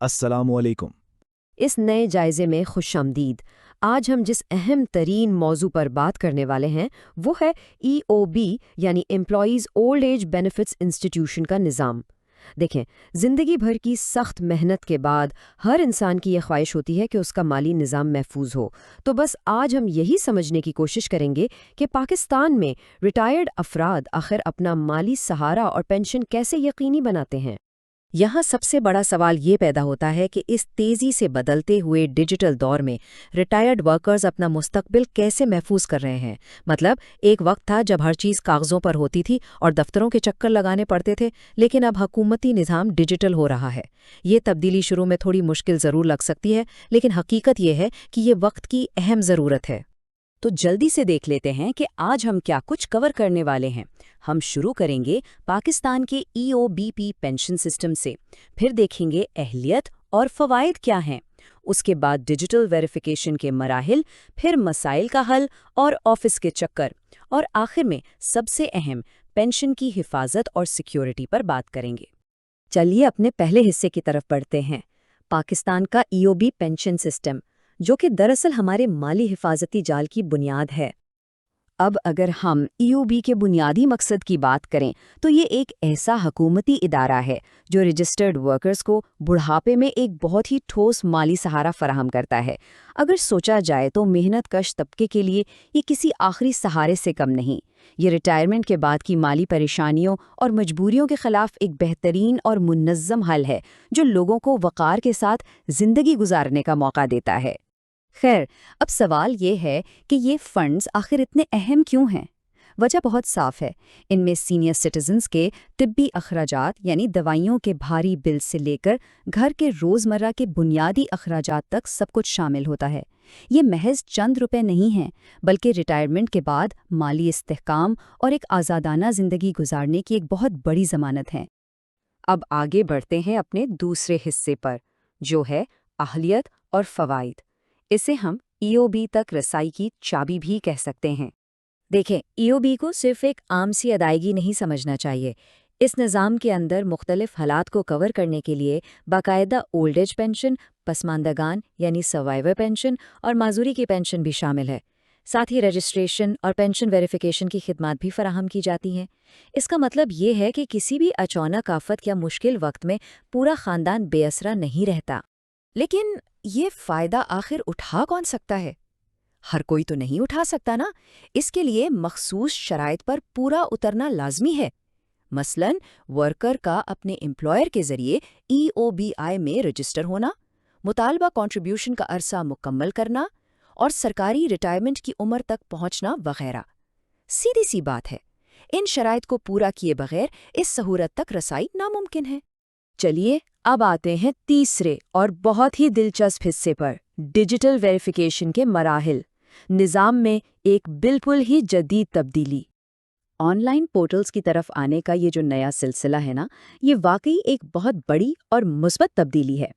السلام علیکم۔ اس نئے جائزے میں خوش آمدید۔ آج ہم جس اہم ترین موضوع پر بات کرنے والے ہیں وہ ہے ای او بی یعنی employees old age benefits institution کا نظام۔ دیکھیں، زندگی بھر کی سخت محنت کے بعد ہر انسان کی یہ خواہش ہوتی ہے کہ اس کا مالی نظام محفوظ ہو۔ تو بس آج ہم یہی سمجھنے کی کوشش کریں گے کہ پاکستان میں ریٹائرڈ افراد آخر اپنا مالی سہارا اور پینشن کیسے یقینی بناتے ہیں۔ یہاں سب سے بڑا سوال یہ پیدا ہوتا ہے کہ اس تیزی سے بدلتے ہوئے ڈیجیٹل دور میں ریٹائرڈ ورکرز اپنا مستقبل کیسے محفوظ کر رہے ہیں۔ مطلب ایک وقت تھا جب ہر چیز کاغذوں پر ہوتی تھی اور دفتروں کے چکر لگانے پڑتے تھے، لیکن اب حکومتی نظام ڈیجیٹل ہو رہا ہے۔ یہ تبدیلی شروع میں تھوڑی مشکل ضرور لگ سکتی ہے، لیکن حقیقت یہ ہے کہ یہ وقت کی اہم ضرورت ہے۔ تو جلدی سے دیکھ لیتے ہیں کہ آج ہم کیا کچھ کور کرنے والے ہیں۔ ہم شروع کریں گے پاکستان کے E O B P pension system سے، پھر دیکھیں گے اہلیت اور فوائد کیا ہیں، اس کے بعد ڈیجیٹل ویریفیکیشن کے مراحل، پھر مسائل کا حل اور آفس کے چکر، اور آخر میں سب سے اہم پینشن کی حفاظت اور سیکیورٹی پر بات کریں گے۔ چلیے اپنے پہلے حصے کی طرف بڑھتے ہیں، پاکستان کا ای او بی پینشن سسٹم، جو کہ دراصل ہمارے مالی حفاظتی جال کی بنیاد ہے۔ اب اگر ہم ای او بی کے بنیادی مقصد کی بات کریں تو یہ ایک ایسا حکومتی ادارہ ہے جو رجسٹرڈ ورکرز کو بڑھاپے میں ایک بہت ہی ٹھوس مالی سہارا فراہم کرتا ہے۔ اگر سوچا جائے تو محنت کش طبقے کے لیے یہ کسی آخری سہارے سے کم نہیں۔ یہ ریٹائرمنٹ کے بعد کی مالی پریشانیوں اور مجبوریوں کے خلاف ایک بہترین اور منظم حل ہے جو لوگوں کو وقار کے ساتھ زندگی گزارنے کا موقع دیتا ہے۔ خیر، اب سوال یہ ہے کہ یہ فنڈز آخر اتنے اہم کیوں ہیں؟ وجہ بہت صاف ہے۔ ان میں سینئر سٹیزنز کے طبی اخراجات یعنی دوائیوں کے بھاری بل سے لے کر گھر کے روزمرہ کے بنیادی اخراجات تک سب کچھ شامل ہوتا ہے۔ یہ محض چند روپے نہیں ہیں، بلکہ ریٹائرمنٹ کے بعد مالی استحکام اور ایک آزادانہ زندگی گزارنے کی ایک بہت بڑی ضمانت ہے۔ اب آگے بڑھتے ہیں اپنے دوسرے حصے پر، جو ہے اہلیت اور فوائد۔ اسے ہم ای او بی تک رسائی کی چابی بھی کہہ سکتے ہیں۔ دیکھیں، ای او بی کو صرف ایک عام سی ادائیگی نہیں سمجھنا چاہیے۔ اس نظام کے اندر مختلف حالات کو کور کرنے کے لیے باقاعدہ اولڈ ایج پینشن، پسماندگان یعنی سروائیور پینشن اور معذوری کی پینشن بھی شامل ہے۔ ساتھ ہی رجسٹریشن اور پینشن ویریفیکیشن کی خدمات بھی فراہم کی جاتی ہیں۔ اس کا مطلب یہ ہے کہ کسی بھی اچانک آفت یا مشکل وقت میں پورا خاندان بے آسرا نہیں رہتا۔ لیکن یہ فائدہ آخر اٹھا کون سکتا ہے؟ ہر کوئی تو نہیں اٹھا سکتا نا۔ اس کے لیے مخصوص شرائط پر پورا اترنا لازمی ہے۔ مثلاً ورکر کا اپنے امپلائر کے ذریعے ای او بی آئی میں رجسٹر ہونا، مطالبہ کنٹریبیوشن کا عرصہ مکمل کرنا اور سرکاری ریٹائرمنٹ کی عمر تک پہنچنا وغیرہ۔ سیدھی سی بات ہے، ان شرائط کو پورا کیے بغیر اس سہولت تک رسائی ناممکن ہے۔ چلیے اب آتے ہیں تیسرے اور بہت ہی دلچسپ حصے پر، ڈیجیٹل ویریفیکیشن کے مراحل۔ نظام میں ایک بالکل ہی جدید تبدیلی۔ آن لائن پورٹلز کی طرف آنے کا یہ جو نیا سلسلہ ہے نا، یہ واقعی ایک بہت بڑی اور مثبت تبدیلی ہے۔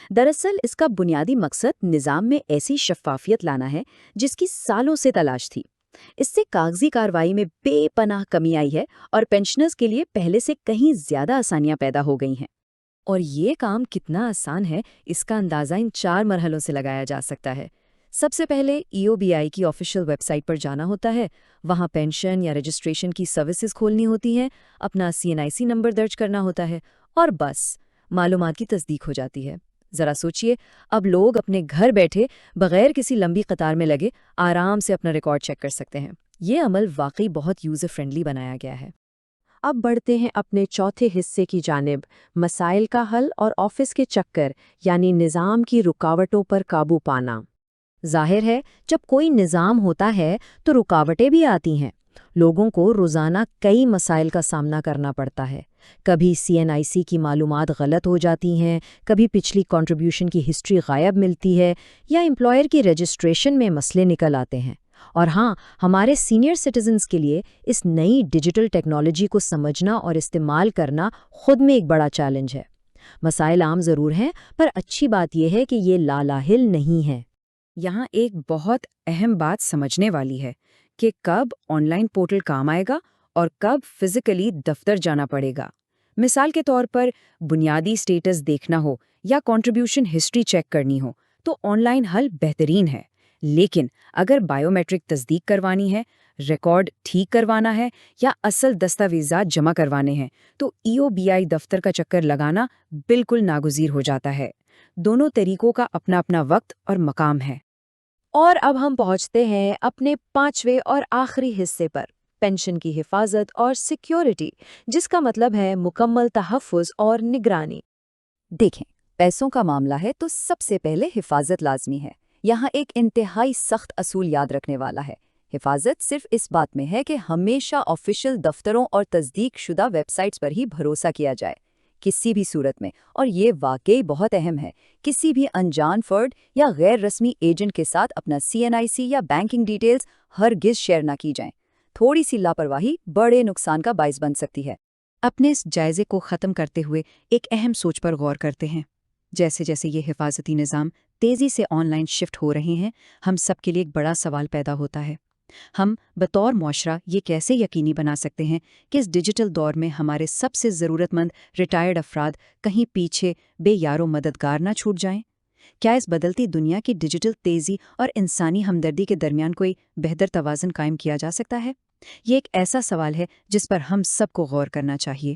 دراصل اس کا بنیادی مقصد نظام میں ایسی شفافیت لانا ہے جس کی سالوں سے تلاش تھی۔ اس سے کاغذی کارروائی میں بے پناہ کمی آئی ہے اور پینشنرز کے لیے پہلے سے کہیں زیادہ آسانیاں پیدا ہو گئی ہیں۔ اور یہ کام کتنا آسان ہے، اس کا اندازہ ان 4 مرحلوں سے لگایا جا سکتا ہے۔ سب سے پہلے ای او بی آئی کی آفیشیل ویب سائٹ پر جانا ہوتا ہے۔ وہاں پینشن یا رجسٹریشن کی سروسز کھولنی ہوتی ہیں، اپنا CNIC نمبر درج کرنا ہوتا ہے اور بس معلومات کی تصدیق ہو جاتی ہے۔ ذرا سوچئے، اب لوگ اپنے گھر بیٹھے بغیر کسی لمبی قطار میں لگے آرام سے اپنا ریکارڈ چیک کر سکتے ہیں۔ یہ عمل واقعی بہت یوزر فرینڈلی بنایا گیا ہے۔ اب بڑھتے ہیں اپنے چوتھے حصے کی جانب، مسائل کا حل اور آفس کے چکر یعنی نظام کی رکاوٹوں پر قابو پانا۔ ظاہر ہے، جب کوئی نظام ہوتا ہے تو رکاوٹیں بھی آتی ہیں۔ لوگوں کو روزانہ کئی مسائل کا سامنا کرنا پڑتا ہے۔ کبھی CNIC کی معلومات غلط ہو جاتی ہیں، کبھی پچھلی کنٹریبیوشن کی ہسٹری غائب ملتی ہے، یا امپلائر کی رجسٹریشن میں مسئلے نکل آتے ہیں۔ اور ہاں، ہمارے سینئر سٹیزنز کے لیے اس نئی ڈیجیٹل ٹیکنالوجی کو سمجھنا اور استعمال کرنا خود میں ایک بڑا چیلنج ہے۔ مسائل عام ضرور ہیں، پر اچھی بات یہ ہے کہ یہ لالاحل نہیں ہے۔ یہاں ایک بہت اہم بات سمجھنے والی ہے کہ کب آن لائن پورٹل کام آئے گا اور کب فزیکلی دفتر جانا پڑے گا۔ مثال کے طور پر بنیادی سٹیٹس دیکھنا ہو یا کنٹریبیوشن ہسٹری چیک کرنی ہو تو آن لائن حل بہترین ہے، لیکن اگر بائیو میٹرک تصدیق کروانی ہے، ریکارڈ ٹھیک کروانا ہے یا اصل دستاویزات جمع کروانے ہیں تو EOBI دفتر کا چکر لگانا بالکل ناگزیر ہو جاتا ہے۔ دونوں طریقوں کا اپنا اپنا وقت اور مقام ہے۔ اور اب ہم پہنچتے ہیں اپنے 5ویں اور آخری حصے پر، پینشن کی حفاظت اور سیکیورٹی، جس کا مطلب ہے مکمل تحفظ اور نگرانی۔ دیکھیں، پیسوں کا معاملہ ہے تو سب سے پہلے حفاظت لازمی ہے۔ یہاں ایک انتہائی سخت اصول یاد رکھنے والا ہے۔ حفاظت صرف اس بات میں ہے کہ ہمیشہ آفیشل دفتروں اور تصدیق شدہ ویب سائٹس پر ہی بھروسہ کیا جائے۔ کسی بھی صورت میں، اور یہ واقعی بہت اہم ہے، کسی بھی انجان فرد یا غیر رسمی ایجنٹ کے ساتھ اپنا CNIC یا بینکنگ ڈیٹیلز ہرگز شیئر نہ کی جائیں۔ تھوڑی سی لاپرواہی بڑے نقصان کا باعث بن سکتی ہے۔ اپنے اس جائزے کو ختم کرتے ہوئے ایک اہم سوچ پر غور کرتے ہیں۔ جیسے جیسے یہ حفاظتی نظام تیزی سے آن لائن شفٹ ہو رہے ہیں، ہم سب کے لیے ایک بڑا سوال پیدا ہوتا ہے۔ ہم بطور معاشرہ یہ کیسے یقینی بنا سکتے ہیں کہ اس ڈیجیٹل دور میں ہمارے سب سے ضرورت مند ریٹائرڈ افراد کہیں پیچھے بے یارو مددگار نہ چھوٹ جائیں؟ کیا اس بدلتی دنیا کی ڈیجیٹل تیزی اور انسانی ہمدردی کے درمیان کوئی بہتر توازن قائم کیا جا سکتا ہے؟ یہ ایک ایسا سوال ہے جس پر ہم سب کو غور کرنا چاہیے۔